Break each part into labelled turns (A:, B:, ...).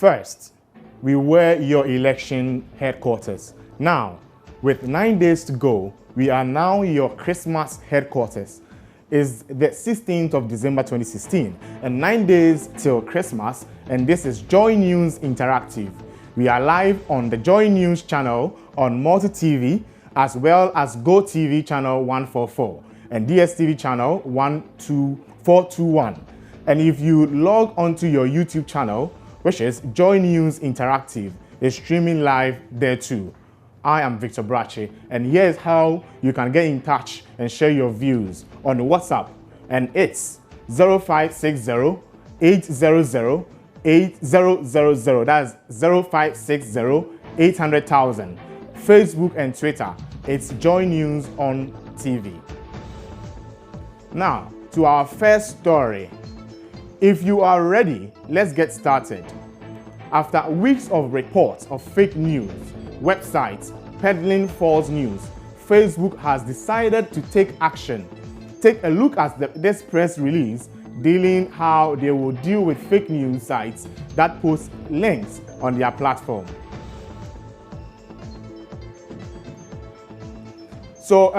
A: First, we were your election headquarters. Now, with 9 days to go, we are now your Christmas headquarters. It's the 16th of December 2016 and 9 days till Christmas, and this is Joy News Interactive. We are live on the Joy News channel on Multi TV as well as GoTV channel 144 and DSTV channel 421. And if you log onto your YouTube channel, which is Joy News Interactive, is streaming live there too. I am Victor Brache, and here's how you can get in touch and share your views on WhatsApp, and it's 0560-800-8000. That's 0560-800,000. Facebook and Twitter, it's Joy News on TV. Now, to our first story. If you are ready, let's get started. After weeks of reports of fake news, websites peddling false news, Facebook has decided to take action. Take a look at this press release dealing how they will deal with fake news sites that post links on their platform. So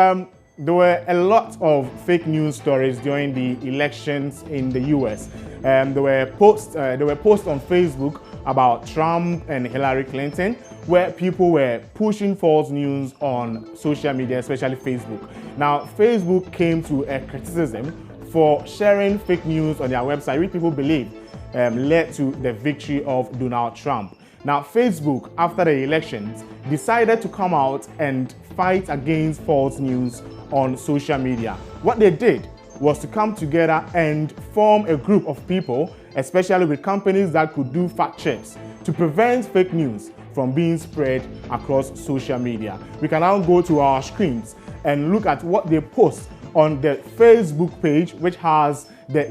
A: there were a lot of fake news stories during the elections in the US. There were posts on Facebook about Trump and Hillary Clinton, where people were pushing false news on social media, especially Facebook. Now, Facebook came to a criticism for sharing fake news on their website, which people believe led to the victory of Donald Trump. Now, Facebook, after the elections, decided to come out and fight against false news on social media. What they did was to come together and form a group of people, especially with companies that could do fact checks, to prevent fake news from being spread across social media. We can now go to our screens and look at what they post on the Facebook page, which has the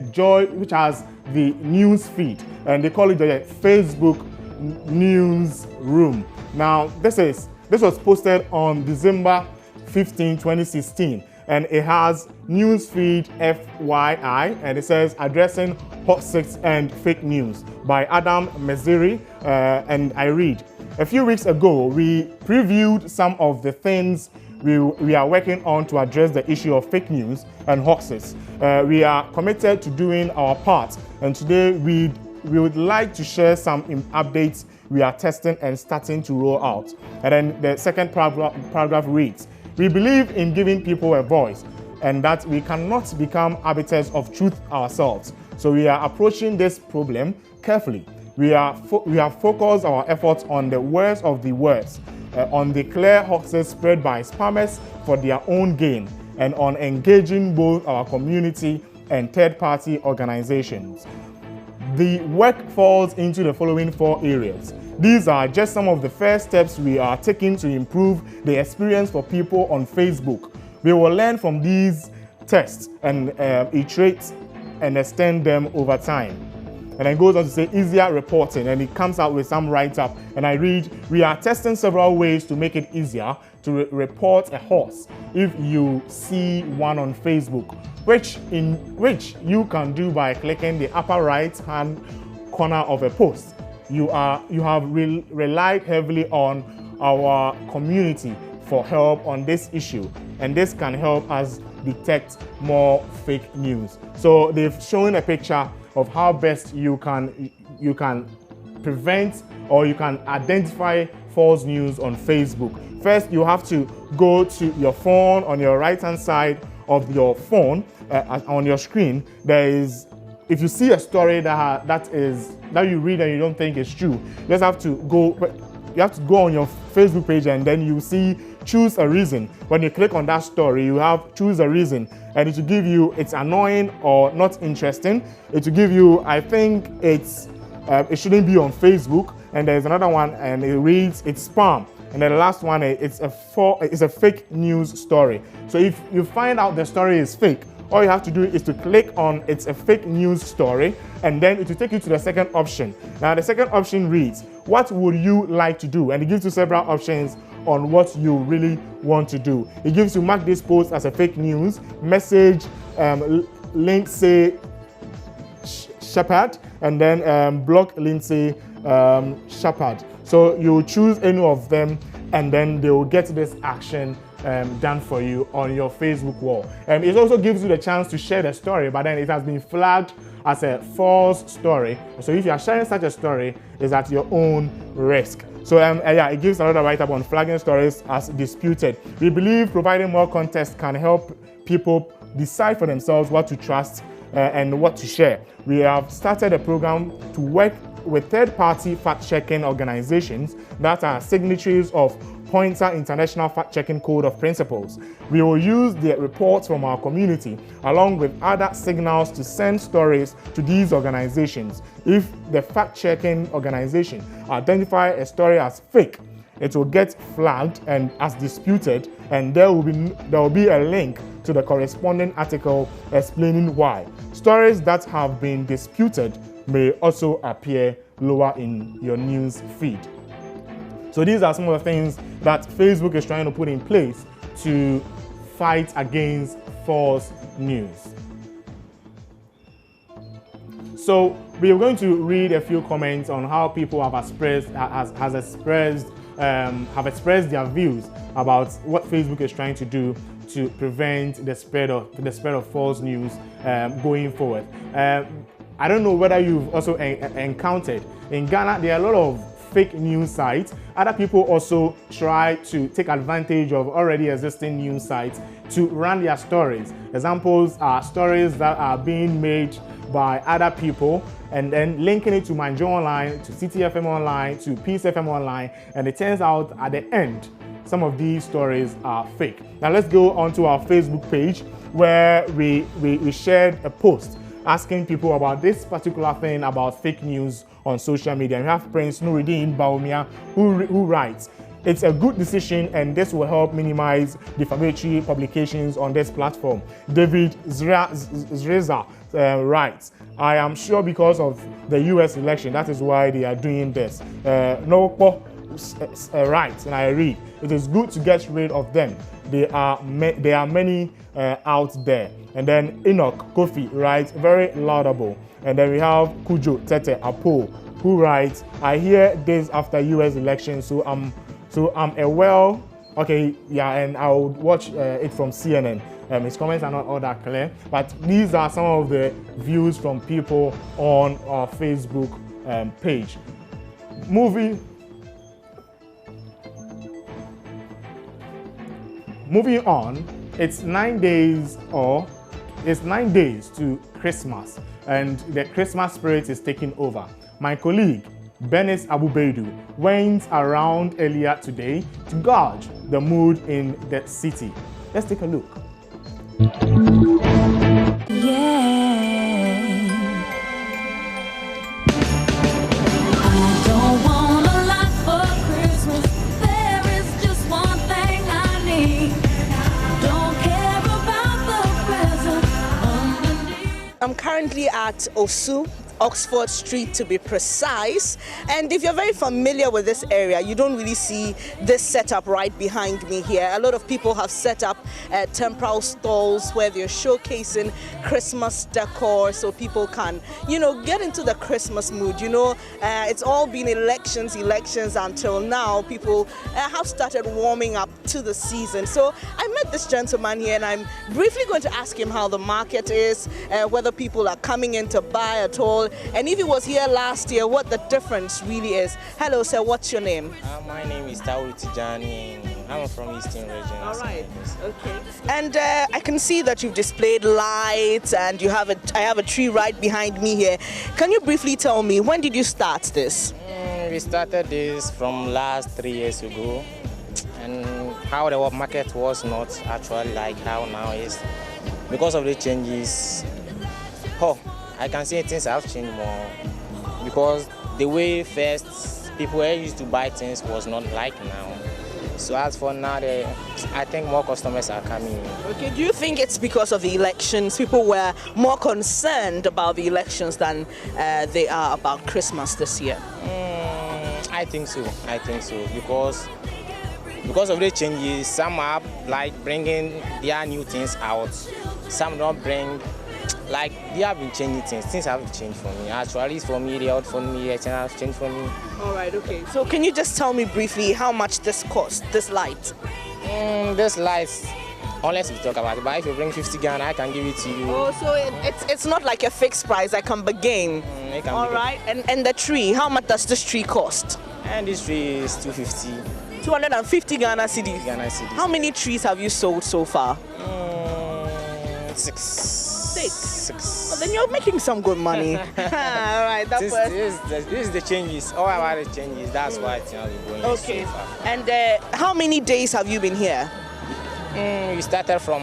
A: news feed, and they call it the Facebook Newsroom. Now, this was posted on December 15, 2016, and it has newsfeed FYI, and it says addressing hot seats and fake news by Adam Mezziri, and I read, a few weeks ago, we previewed some of the things we are working on to address the issue of fake news and hoaxes. We are committed to doing our part, and today we would like to share some updates we are testing and starting to roll out. And then the second paragraph reads, we believe in giving people a voice and that we cannot become arbiters of truth ourselves. So we are approaching this problem carefully. We have focused our efforts on the worst of the worst, on the clear hoaxes spread by spammers for their own gain, and on engaging both our community and third-party organizations. The work falls into the following 4 areas. These are just some of the first steps we are taking to improve the experience for people on Facebook. We will learn from these tests and iterate and extend them over time. And then goes on to say easier reporting, and it comes out with some write-up, and I read, we are testing several ways to make it easier to report a hoax if you see one on Facebook, which you can do by clicking the upper right-hand corner of a post. You have relied heavily on our community for help on this issue, and this can help us detect more fake news. So they've shown a picture of how best you can prevent or you can identify false news on Facebook. First, you have to go to your phone. On your right-hand side of your phone, on your screen, there is, if you see a story that you read and you don't think is true, you have to go on your Facebook page, and then you see choose a reason. When you click on that story, you have choose a reason, and it will give you it's annoying or not interesting. It will give you, I think it shouldn't be on Facebook, and there's another one and it reads it's spam, and then the last one it's a fake news story. So if you find out the story is fake, all you have to do is to click on it's a fake news story, and then it will take you to the second option. Now the second option reads, what would you like to do? And it gives you several options on what you really want to do. It gives you mark this post as a fake news, message, Lindsay Shepherd, and then block Lindsay shepherd. So you choose any of them, and then they will get this action done for you on your Facebook wall. It also gives you the chance to share the story, but then it has been flagged as a false story. So if you are sharing such a story, it's at your own risk. So yeah, it gives another write-up on flagging stories as disputed. We believe providing more context can help people decide for themselves what to trust and what to share. We have started a program to work with third-party fact-checking organizations that are signatories of Pointer International Fact-Checking Code of Principles. We will use the reports from our community along with other signals to send stories to these organizations. If the fact-checking organization identify a story as fake, it will get flagged and as disputed, and there will be a link to the corresponding article explaining why. Stories that have been disputed may also appear lower in your news feed. So these are some of the things that Facebook is trying to put in place to fight against false news. So we are going to read a few comments on how people have expressed their views about what Facebook is trying to do to prevent the spread of false news going forward. I don't know whether you've also encountered in Ghana there are a lot of fake news sites. Other people also try to take advantage of already existing news sites to run their stories. Examples are stories that are being made by other people and then linking it to Manjo Online, to CTFM Online, to Peace FM Online, and it turns out at the end, some of these stories are fake. Now let's go onto our Facebook page where we shared a post asking people about this particular thing about fake news on social media. We have Prince Nuruddin Baumia who writes, "It's a good decision and this will help minimize defamatory publications on this platform." David Zreza writes, "I am sure because of the US election, that is why they are doing this." Nokpo writes, and I read, "It is good to get rid of them. There are many out there." And then Enoch Kofi writes, "Very laudable." And then we have Kujo Tete Apo who writes, "I hear this after US election, so I'm well." Okay, yeah, and I'll watch it from CNN. His comments are not all that clear, but these are some of the views from people on our Facebook page. Moving on, it's 9 days to Christmas, and the Christmas spirit is taking over. My colleague, Benis Abubeidu, went around earlier today to gauge the mood in the city. Let's take a look.
B: I'm currently at Osu, Oxford Street to be precise, and if you're very familiar with this area, you don't really see this setup right behind me here. A lot of people have set up temporal stalls where they're showcasing Christmas decor so people can, get into the Christmas mood. It's all been elections until now. People have started warming up to the season. So I met this gentleman here and I'm briefly going to ask him how the market is, whether people are coming in to buy at all, and if he was here last year, what the difference really is. Hello, sir. What's your name?
C: My name is Tauri Tijani. I'm from Eastern region.
B: All right. Okay. And I can see that you've displayed lights, and I have a tree right behind me here. Can you briefly tell me, when did you start this?
C: We started this from last 3 years ago, and how the market was not actually like how now is because of the changes. I can say things have changed more because the way first people used to buy things was not like now. So as for now, I think more customers are coming in.
B: Okay, do you think it's because of the elections? People were more concerned about the elections than they are about Christmas this year?
C: I think so. Because of the changes, some are like bringing their new things out. Some don't bring like they have been changing things. Things have changed for me. Actually, it's for me, the out for me, the channel have changed for me.
B: All right, okay. So can you just tell me briefly how much this cost, this light?
C: This lights, unless we talk about it, but if you bring 50 Ghana, I can give it to you.
B: Oh, so it's not like a fixed price. I can begin.
C: It can
B: All
C: be
B: right. And the tree, how much does this tree cost?
C: And this tree is 250
B: 250 Ghana cedis.
C: Ghana cedis.
B: How many trees have you sold so far?
C: 6.
B: 6. Well, then you're making some good money. All right, that's
C: This is the changes. All about the changes. That's why it's going
B: okay.
C: so far.
B: And how many days have you been here?
C: We started from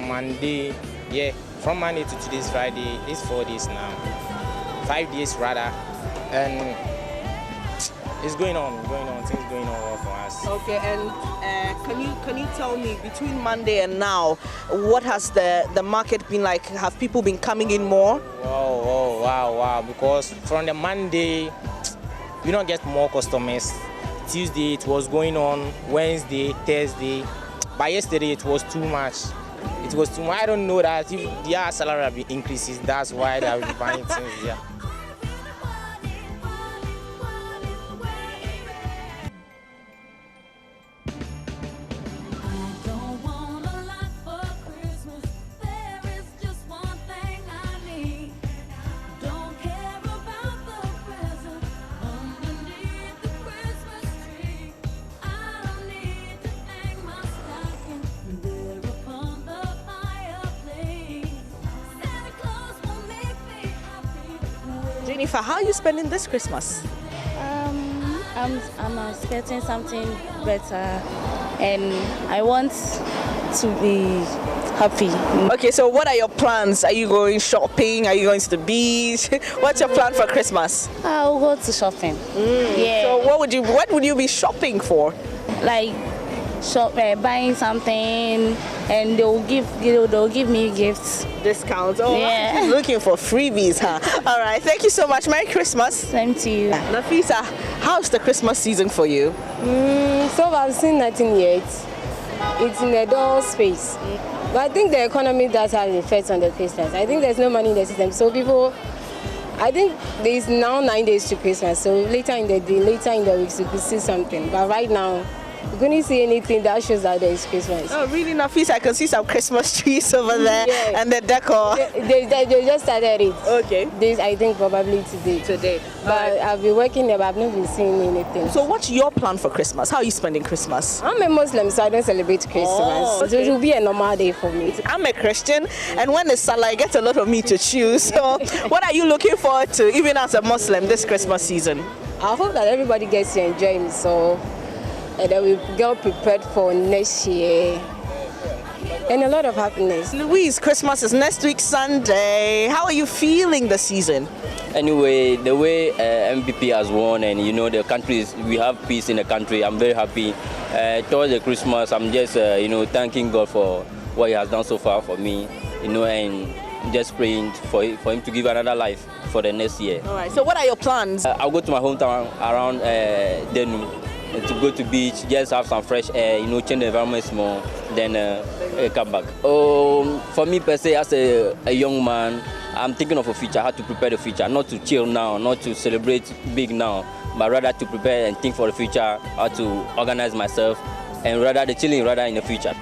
C: Monday. Yeah, from Monday to today's Friday. It's 4 days now. 5 days rather. And it's going on. Things going on well for us.
B: Okay, and can you tell me, between Monday and now, what has the market been like? Have people been coming in more?
C: Wow. Because from the Monday, we don't get more customers. Tuesday it was going on, Wednesday, Thursday. But yesterday it was too much. I don't know that if their salary increases, that's why they'll be buying things here.
B: Jennifer, how are you spending this Christmas?
D: I'm expecting something better, and I want to be happy.
B: Okay, so what are your plans? Are you going shopping? Are you going to the beach? What's your plan for Christmas?
D: I'll go to shopping. Yeah.
B: So what would you be shopping for?
D: Like buying something, and they'll give me gifts.
B: Discounts. Oh,
D: Yeah.
B: looking for freebies, huh? All right, thank you so much. Merry Christmas.
D: Same to you.
B: Nafisa, how's the Christmas season for you?
E: So I've seen nothing yet. It's in the door space. But I think the economy does have an effect on the Christmas. I think there's no money in the system. So people, I think there's now 9 days to Christmas. So later in the day, later in the week, we could see something. But right now, we couldn't see anything that shows that there is Christmas.
B: Oh, really, Nafisa? I can see some Christmas trees over there
E: Yeah.
B: and the decor.
E: They just started it.
B: Okay.
E: This, I think, probably today.
B: Today.
E: But I've been working there, but I've not been seeing anything.
B: So what's your plan for Christmas? How are you spending Christmas?
E: I'm a Muslim, so I don't celebrate Christmas.
B: Oh, okay.
E: So it will be a normal day for me.
B: I'm a Christian, and when it's Salah, I get a lot of meat to choose. So what are you looking forward to, even as a Muslim, this Christmas season?
E: I hope that everybody gets to enjoy it, so that we get prepared for next year. And a lot of happiness.
B: Louise, Christmas is next week Sunday. How are you feeling this season?
F: Anyway, the way MPP has won, and the country we have peace in the country. I'm very happy. Towards the Christmas, I'm just thanking God for what He has done so far for me. And just praying for Him to give another life for the next year.
B: All right. So what are your plans?
F: I'll go to my hometown around Denu to go to beach, just have some fresh air, change the environment small, then come back. For me per se, as a young man, I'm thinking of a future, how to prepare the future, not to chill now, not to celebrate big now, but rather to prepare and think for the future, how to organize myself, and rather the chilling rather in the future.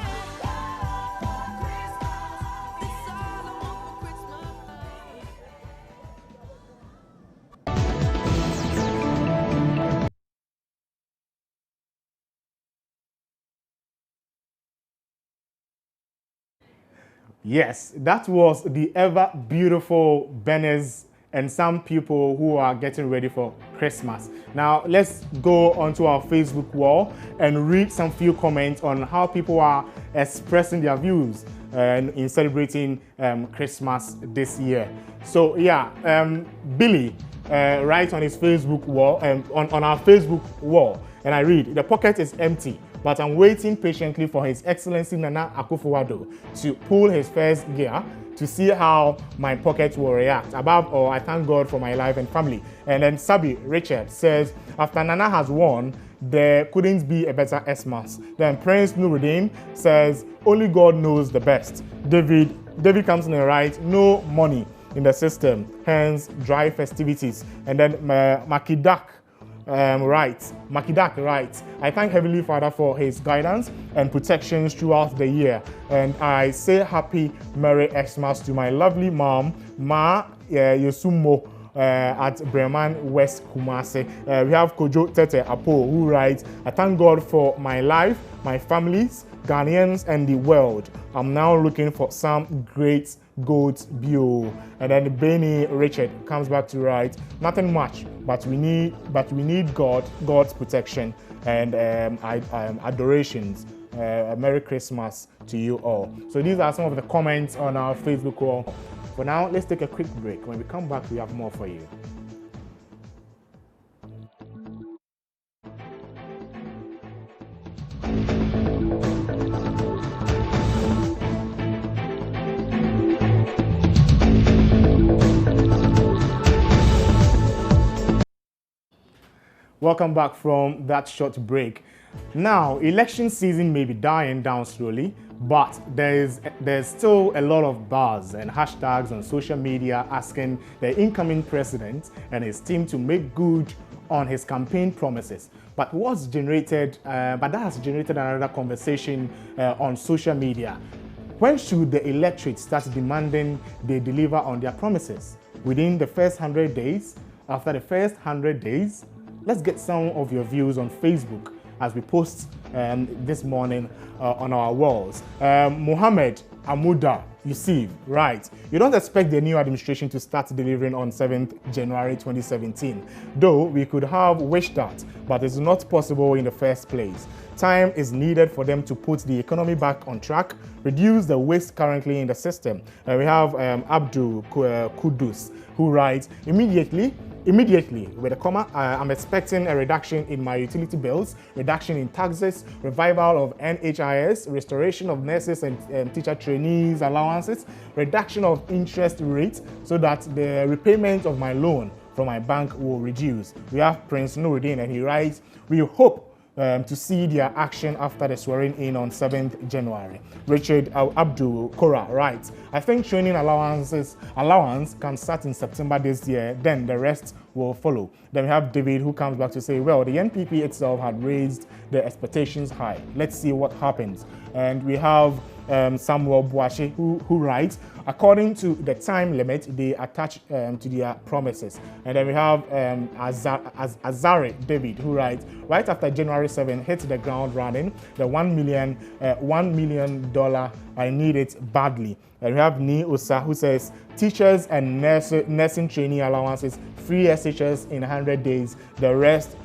A: Yes, that was the ever beautiful Benes and some people who are getting ready for Christmas. Now, let's go onto our Facebook wall and read some few comments on how people are expressing their views in celebrating Christmas this year. So, yeah, Billy writes on his Facebook wall, on our Facebook wall, and I read, "The pocket is empty, but I'm waiting patiently for His Excellency Nana Akufo-Addo to pull his first gear to see how my pocket will react. Above all, I thank God for my life and family. And then Sabi Richard says, after Nana has won, there couldn't be a better Xmas. Then Prince Nuruddin says, only God knows the best. David comes in and writes, no money in the system, hence dry festivities. And then Makidak writes, I thank Heavenly Father for His guidance and protections throughout the year. And I say happy Merry Xmas to my lovely mom, Ma Yosumo, at Bremen West Kumase. We have Kojo Tete Apo, who writes, I thank God for my life, my families, Ghanaians, and the world. I'm now looking for some great goat bio. And then Benny Richard comes back to write, nothing much, but we need God's protection and adorations. Merry Christmas to you all. So these are some of the comments on our Facebook wall. For now, let's take a quick break. When we come back, we have more for you. Welcome back from that short break. Now, election season may be dying down slowly, but there's still a lot of buzz and hashtags on social media asking the incoming president and his team to make good on his campaign promises. But that has generated another conversation on social media. When should the electorate start demanding they deliver on their promises? Within the first 100 days? After the first 100 days? Let's get some of your views on Facebook as we post this morning on our walls. Mohammed Amuda Yusuf, right. You don't expect the new administration to start delivering on 7th January 2017. Though we could have wished that, but it's not possible in the first place. Time is needed for them to put the economy back on track, reduce the waste currently in the system. We have Abdul Kudus, who writes, Immediately, with a comma, I'm expecting a reduction in my utility bills, reduction in taxes, revival of NHIS, restoration of nurses and teacher trainees allowances, reduction of interest rates so that the repayment of my loan from my bank will reduce. We have Prince Nuruddin, and he writes, we hope to see their action after the swearing in on 7th January. Richard Abdul Kora writes, I think training allowance can start in September this year, then the rest will follow. Then we have David, who comes back to say, well, the NPP itself had raised the expectations high. Let's see what happens. And we have Samuel Boache, who writes, according to the time limit they attach to their promises. And then we have Azare David, who writes, right after January 7 hit the ground running, the $1 million, I need it badly. And we have Ni Osa, who says, teachers and nursing training allowances, free SHS in 100 days, the rest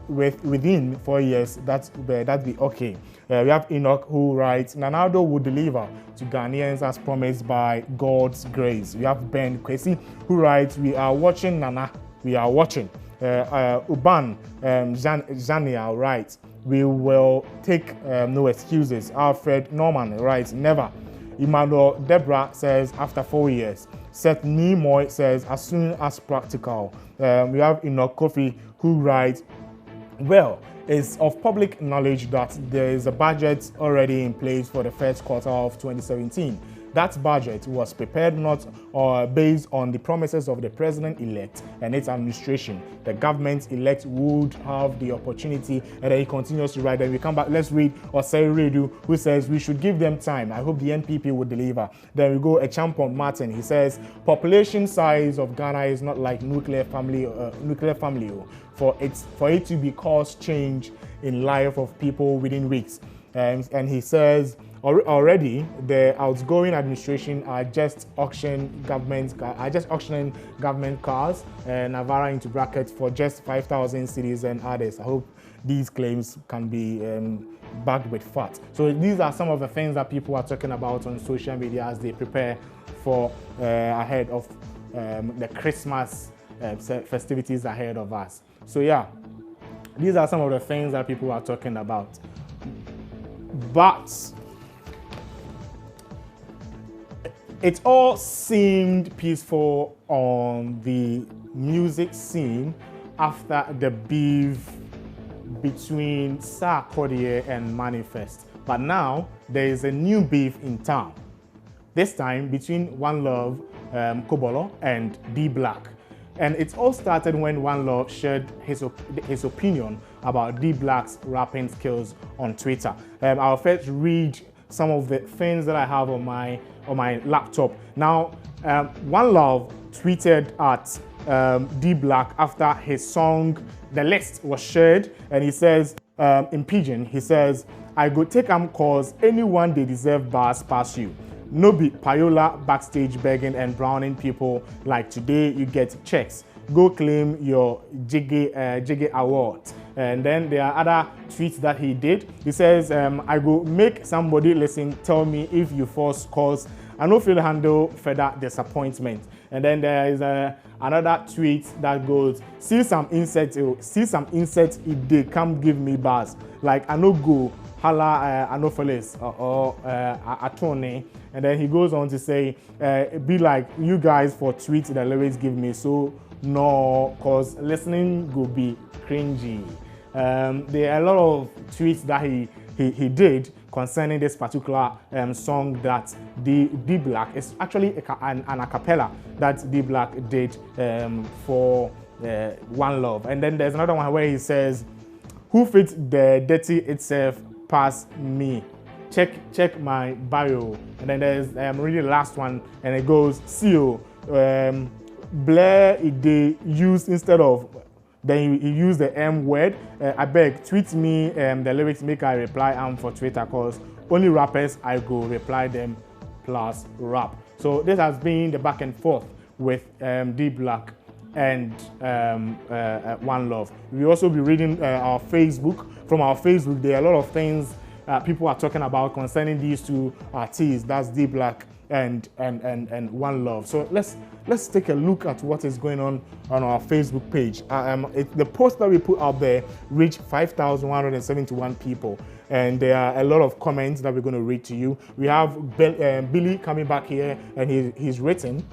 A: within 4 years, that'd be okay. We have Enoch, who writes, Nanado will deliver to Ghanaians as promised by God's grace. We have Ben Kwesi, who writes, we are watching Nana, we are watching. Uban Zania writes, we will take no excuses. Alfred Norman writes, never. Emmanuel Deborah says, after 4 years. Seth Nimoy says, as soon as practical. We have Enoch Kofi, who writes, well, it's of public knowledge that there is a budget already in place for the first quarter of 2017. That budget was prepared not based on the promises of the president-elect and its administration. The government-elect would have the opportunity, and then he continues to write. Then we come back, let's read Osei Redu, who says, we should give them time. I hope the NPP would deliver. Then we go Echampon Martin. He says, population size of Ghana is not like nuclear family. For it to be cause change in life of people within weeks. And he says, already the outgoing administration are just auctioning government cars and Navara into brackets for just 5,000 cities and others. I hope these claims can be backed with facts. So these are some of the things that people are talking about on social media as they prepare for ahead of the Christmas festivities ahead of us. So yeah, these are some of the things that people are talking about. but it all seemed peaceful on the music scene after the beef between Sarkodie and Manifest. But now there is a new beef in town. This time between One Love, Kobolo, and D Black. And it all started when One Love shared his opinion about D Black's rapping skills on Twitter. I'll first read some of the things that I have on my laptop. Now, One Love tweeted at D Black after his song The List was shared, and he says, in Pidgin, he says, "I go take cause anyone they deserve bars pass you. No be Payola backstage begging and browning people like today you get checks. Go claim your Jiggy award." And then there are other tweets that he did. He says, "I go make somebody listen, tell me if you force cause I no feel handle further disappointment." And then there is another tweet that goes, see some insects if they come give me bars. Like I no go hala Anopheles or Atone. And then he goes on to say, be like you guys for tweets that lyrics give me, so no, cause listening go be cringy. There are a lot of tweets that he did concerning this particular song that D Black is actually an a cappella that D Black did for One Love. And then there's another one where he says, "Who fits the dirty itself past me? Check my bio." And then there's really the last one, and it goes, "CEO Blair they used instead of." Then he used the M word. I beg, tweet me the lyrics, make I reply for Twitter, cause only rappers I go reply them plus rap. So this has been the back and forth with D Black and One Love. We also be reading our Facebook. From our Facebook, there are a lot of things people are talking about concerning these two artists. That's D Black and One Love. So let's take a look at what is going on our Facebook page. The post that we put out there reached 5,171 people, and there are a lot of comments that we're going to read to you. We have Billy coming back here, and he's written,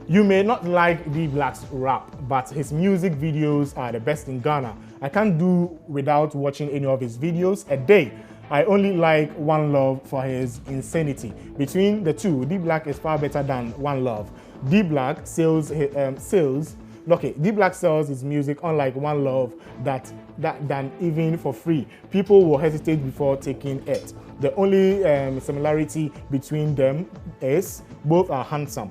A: "You may not like D Black's rap, but his music videos are the best in Ghana. I can't do without watching any of his videos a day. I only like One Love for his insanity. Between the two, D Black is far better than One Love. D Black D Black sells his music unlike One Love than even for free. People will hesitate before taking it. The only similarity between them is both are handsome.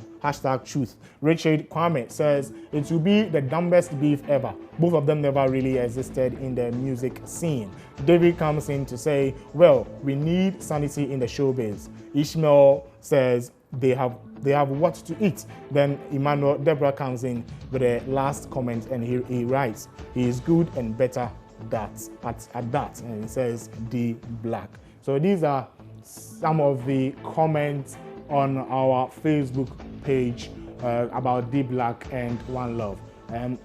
A: #truth. Richard Kwame says, "It will be the dumbest beef ever. Both of them never really existed in the music scene." David comes in to say, "Well, we need sanity in the showbiz." Ishmael says, they have what to eat. Then Emmanuel Deborah comes in with a last comment, and he writes, "He is good and better at that." And he says, D Black. So these are some of the comments on our Facebook page about D Black and One Love.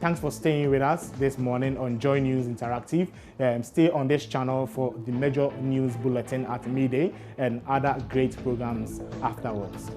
A: Thanks for staying with us this morning on Joy News Interactive. Stay on this channel for the major news bulletin at midday and other great programs afterwards.